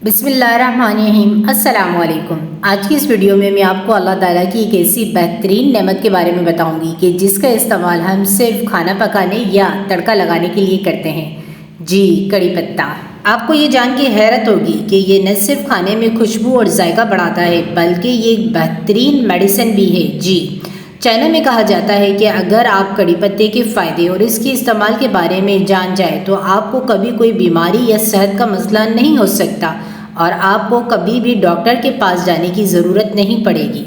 बिस्मिल्लाहिर्रहमानिर्रहीम। अस्सलाम वालेकुम। आज की इस वीडियो में मैं आपको अल्लाह ताला की एक ऐसी बेहतरीन नेमत के बारे में बताऊंगी कि जिसका इस्तेमाल हम सिर्फ खाना पकाने या तड़का लगाने के लिए करते हैं। जी, कड़ी पत्ता। आपको ये जान के हैरत होगी कि ये न सिर्फ खाने में खुशबू और जायका बढ़ाता है बल्कि ये एक बेहतरीन मेडिसिन भी है। जी, चाइना में कहा जाता है कि अगर आप कड़ी पत्ते के फ़ायदे और इसके इस्तेमाल के बारे में जान जाए तो आपको कभी कोई बीमारी या सेहत का मसला नहीं हो सकता और आपको कभी भी डॉक्टर के पास जाने की ज़रूरत नहीं पड़ेगी,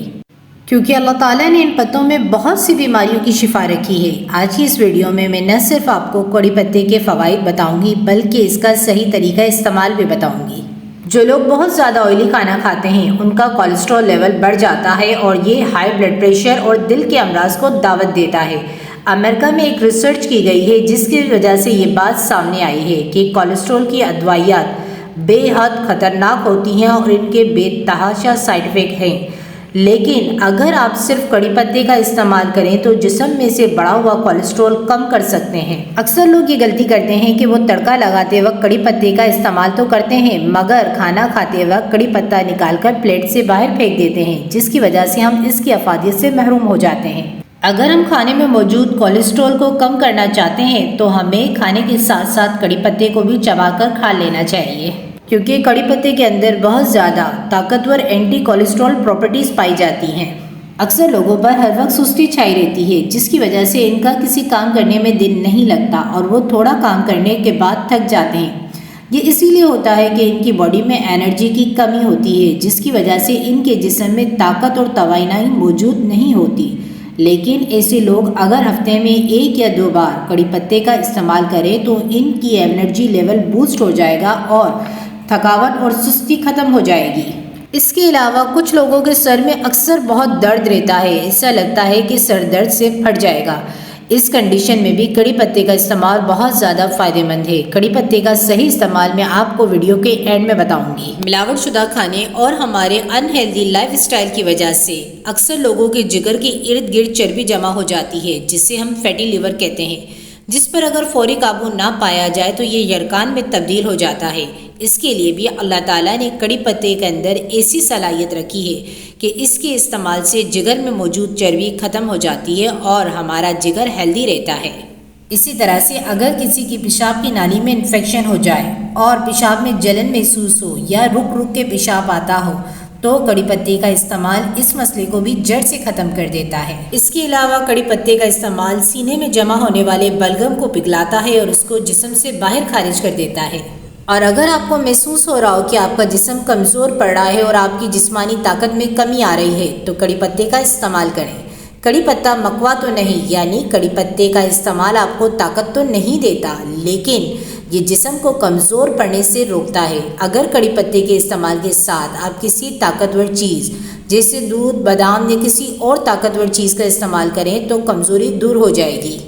क्योंकि अल्लाह ताला ने इन पत्तों में बहुत सी बीमारियों की शिफा रखी है। आज की इस वीडियो में मैं न सिर्फ आपको कड़ी पत्ते के फ़वाइद बताऊंगी बल्कि इसका सही तरीका इस्तेमाल भी बताऊंगी। जो लोग बहुत ज़्यादा ऑयली खाना खाते हैं उनका कोलेस्ट्रॉल लेवल बढ़ जाता है और ये हाई ब्लड प्रेशर और दिल के अमराज को दावत देता है। अमेरिका में एक रिसर्च की गई है जिसकी वजह से ये बात सामने आई है कि कोलेस्ट्रॉल की अदवाइयात बेहद ख़तरनाक होती हैं और इनके बेतहाशा साइड इफ़ेक्ट हैं। लेकिन अगर आप सिर्फ कड़ी पत्ते का इस्तेमाल करें तो जिस्म में से बढ़ा हुआ कोलेस्ट्रॉल कम कर सकते हैं। अक्सर लोग ये गलती करते हैं कि वो तड़का लगाते वक्त कड़ी पत्ते का इस्तेमाल तो करते हैं मगर खाना खाते वक्त कड़ी पत्ता निकालकर प्लेट से बाहर फेंक देते हैं, जिसकी वजह से हम इसकी अफादियत से महरूम हो जाते हैं। अगर हम खाने में मौजूद कोलेस्ट्रॉल को कम करना चाहते हैं तो हमें खाने के साथ साथ कड़ी पत्ते को भी चबाकर खा लेना चाहिए, क्योंकि कड़ी पत्ते के अंदर बहुत ज़्यादा ताकतवर एंटी कोलेस्ट्रॉल प्रॉपर्टीज़ पाई जाती हैं। अक्सर लोगों पर हर वक्त सुस्ती छाई रहती है जिसकी वजह से इनका किसी काम करने में दिल नहीं लगता और वो थोड़ा काम करने के बाद थक जाते हैं। ये इसीलिए होता है कि इनकी बॉडी में एनर्जी की कमी होती है जिसकी वजह से इनके जिस्म में ताकत और तवानाई मौजूद नहीं होती। लेकिन ऐसे लोग अगर हफ्ते में 1 या 2 बार कड़ी पत्ते का इस्तेमाल करें तो इनकी एनर्जी लेवल बूस्ट हो जाएगा और थकावट और सुस्ती खत्म हो जाएगी। इसके अलावा कुछ लोगों के सर में अक्सर बहुत दर्द रहता है, ऐसा लगता है कि सर दर्द से फट जाएगा। इस कंडीशन में भी कड़ी पत्ते का इस्तेमाल बहुत ज़्यादा फ़ायदेमंद है। कड़ी पत्ते का सही इस्तेमाल मैं आपको वीडियो के एंड में बताऊंगी। मिलावटशुदा खाने और हमारे अनहेल्दी लाइफस्टाइल की वजह से अक्सर लोगों के जिगर के इर्द गिर्द चर्बी जमा हो जाती है जिसे हम फैटी लिवर कहते हैं, जिस पर अगर फौरी काबू ना पाया जाए तो ये यरकान में तब्दील हो जाता है। इसके लिए भी अल्लाह ताला ने कड़ी पत्ते के अंदर ऐसी सलाहियत रखी है कि इसके इस्तेमाल से जिगर में मौजूद चर्बी ख़त्म हो जाती है और हमारा जिगर हेल्दी रहता है। इसी तरह से अगर किसी की पेशाब की नाली में इन्फेक्शन हो जाए और पेशाब में जलन महसूस हो या रुक रुक के पेशाब आता हो तो कड़ी पत्ते का इस्तेमाल इस मसले को भी जड़ से ख़त्म कर देता है। इसके अलावा कड़ी पत्ते का इस्तेमाल सीने में जमा होने वाले बलगम को पिघलाता है और उसको जिस्म से बाहर खारिज कर देता है। और अगर आपको महसूस हो रहा हो कि आपका जिस्म कमज़ोर पड़ रहा है और आपकी जिस्मानी ताकत में कमी आ रही है तो कड़ी पत्ते का इस्तेमाल करें। कड़ी पत्ता मकवा तो नहीं, यानी कड़ी पत्ते का इस्तेमाल आपको ताकत तो नहीं देता लेकिन ये जिस्म को कमज़ोर पड़ने से रोकता है। अगर कड़ी पत्ते के इस्तेमाल के साथ आप किसी ताकतवर चीज़ जैसे दूध, बादाम या किसी और ताकतवर चीज़ का इस्तेमाल करें तो कमज़ोरी दूर हो जाएगी।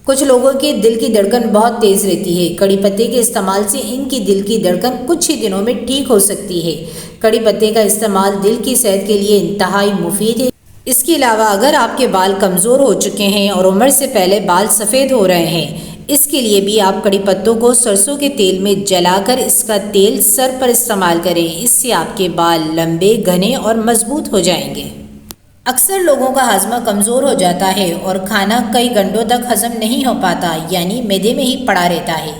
कुछ लोगों के दिल की धड़कन बहुत तेज़ रहती है। कड़ी पत्ते के इस्तेमाल से इनकी दिल की धड़कन कुछ ही दिनों में ठीक हो सकती है। कड़ी पत्ते का इस्तेमाल दिल की सेहत के लिए इंतहाई मुफीद है। इसके अलावा अगर आपके बाल कमज़ोर हो चुके हैं और उम्र से पहले बाल सफ़ेद हो रहे हैं, इसके लिए भी आप कड़ी पत्तों को सरसों के तेल में जलाकर इसका तेल सर पर इस्तेमाल करें। इससे आपके बाल लंबे, घने और मजबूत हो जाएंगे। अक्सर लोगों का हाजमा कमज़ोर हो जाता है और खाना कई घंटों तक हजम नहीं हो पाता, यानी मैदे में ही पड़ा रहता है।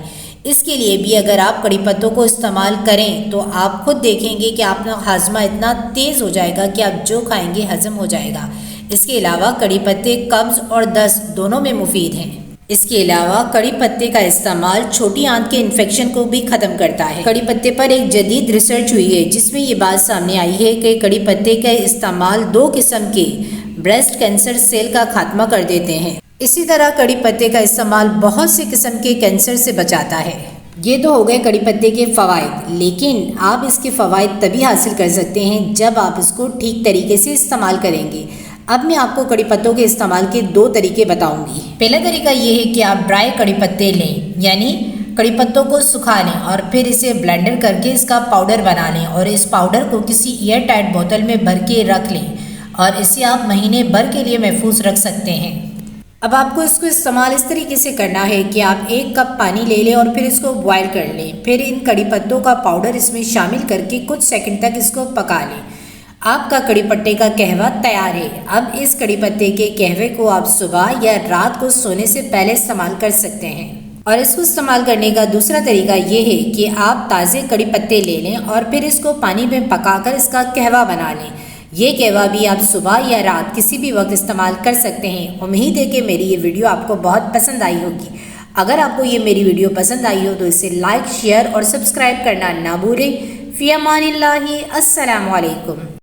इसके लिए भी अगर आप कड़ी पत्तों को इस्तेमाल करें तो आप खुद देखेंगे कि आपका हाजमा इतना तेज़ हो जाएगा कि आप जो खाएंगे हजम हो जाएगा। इसके अलावा कड़ी पत्ते कब्ज़ और दस्त दोनों में मुफीद हैं। इसके अलावा कड़ी पत्ते का इस्तेमाल छोटी आंत के इन्फेक्शन को भी ख़त्म करता है। कड़ी पत्ते पर एक जदीद रिसर्च हुई है जिसमें ये बात सामने आई है कि कड़ी पत्ते का इस्तेमाल 2 किस्म के ब्रेस्ट कैंसर सेल का खात्मा कर देते हैं। इसी तरह कड़ी पत्ते का इस्तेमाल बहुत से किस्म के कैंसर से बचाता है। ये तो हो गए कड़ी पत्ते के फ़वाइद, लेकिन आप इसके फ़वाइद तभी हासिल कर सकते हैं जब आप इसको ठीक तरीके से इस्तेमाल करेंगे। अब मैं आपको कड़ी पत्तों के इस्तेमाल के 2 तरीके बताऊंगी। पहला तरीका ये है कि आप ड्राई कड़ी पत्ते लें, यानी कड़ी पत्तों को सुखा लें और फिर इसे ब्लेंडर करके इसका पाउडर बना लें और इस पाउडर को किसी एयर टाइट बोतल में भर के रख लें और इसे आप महीने भर के लिए महफूज रख सकते हैं। अब आपको इसको इस्तेमाल इस तरीके से करना है कि आप 1 कप पानी ले लें और फिर इसको बॉयल कर लें। फिर इन कड़ी पत्तों का पाउडर इसमें शामिल करके कुछ सेकंड तक इसको पका लें। आपका कड़ी पत्ते का कहवा तैयार है। अब इस कड़ी पत्ते के कहवे को आप सुबह या रात को सोने से पहले इस्तेमाल कर सकते हैं। और इसको इस्तेमाल करने का दूसरा तरीका ये है कि आप ताज़े कड़ी पत्ते ले लें और फिर इसको पानी में पकाकर इसका कहवा बना लें। ये कहवा भी आप सुबह या रात किसी भी वक्त इस्तेमाल कर सकते हैं। उम्मीद है कि मेरी ये वीडियो आपको बहुत पसंद आई होगी। अगर आपको ये मेरी वीडियो पसंद आई हो तो इसे लाइक, शेयर और सब्सक्राइब करना ना भूलें। फ़ी अमानिल्लाहि, अस्सलामु अलैकुम।